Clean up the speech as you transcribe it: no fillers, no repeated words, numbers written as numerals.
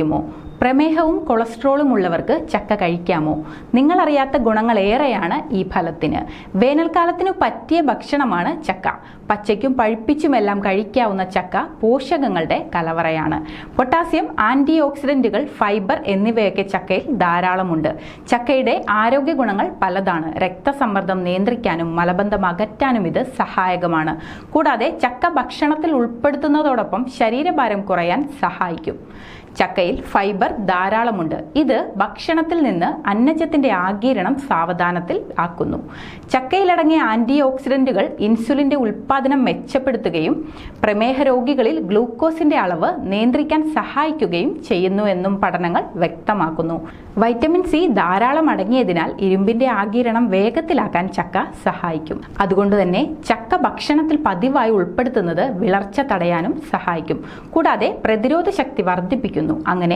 ുമോ പ്രമേഹവും കൊളസ്ട്രോളും ഉള്ളവർക്ക് ചക്ക കഴിക്കാമോ? നിങ്ങളറിയാത്ത ഗുണങ്ങളേറെയാണ് ഈ ഫലത്തിന്. വേനൽക്കാലത്തിനു പറ്റിയ ഭക്ഷണമാണ് ചക്ക. പച്ചയ്ക്കും പഴുപ്പിച്ചുമെല്ലാം കഴിക്കാവുന്ന ചക്ക പോഷകങ്ങളുടെ കലവറയാണ്. പൊട്ടാസ്യം, ആന്റി ഓക്സിഡന്റുകൾ, ഫൈബർ എന്നിവയൊക്കെ ചക്കയിൽ ധാരാളമുണ്ട്. ചക്കയുടെ ആരോഗ്യ ഗുണങ്ങൾ പലതാണ്. രക്തസമ്മർദ്ദം നിയന്ത്രിക്കാനും മലബന്ധം അകറ്റാനും ഇത് സഹായകമാണ്. കൂടാതെ ചക്ക ഭക്ഷണത്തിൽ ഉൾപ്പെടുത്തുന്നതോടൊപ്പം ശരീരഭാരം കുറയാൻ സഹായിക്കും. ചക്കയിൽ ഫൈബർ ധാരാളമുണ്ട്. ഇത് ഭക്ഷണത്തിൽ നിന്ന് അന്നജത്തിന്റെ ആഗിരണം സാവധാനത്തിൽ ആക്കുന്നു. ചക്കയിലടങ്ങിയ ആന്റി ഓക്സിഡന്റുകൾ ഇൻസുലിന്റെ ഉൽപ്പാദനം മെച്ചപ്പെടുത്തുകയും പ്രമേഹ രോഗികളിൽ ഗ്ലൂക്കോസിന്റെ അളവ് നിയന്ത്രിക്കാൻ സഹായിക്കുകയും ചെയ്യുന്നു എന്നും പഠനങ്ങൾ വ്യക്തമാക്കുന്നു. വൈറ്റമിൻ സി ധാരാളം അടങ്ങിയതിനാൽ ഇരുമ്പിന്റെ ആഗിരണം വേഗത്തിലാക്കാൻ ചക്ക സഹായിക്കും. അതുകൊണ്ട് തന്നെ ചക്ക ഭക്ഷണത്തിൽ പതിവായി ഉൾപ്പെടുത്തുന്നത് വിളർച്ച തടയാനും സഹായിക്കും. കൂടാതെ പ്രതിരോധ ശക്തി വർദ്ധിപ്പിക്കുന്നു. അങ്ങനെ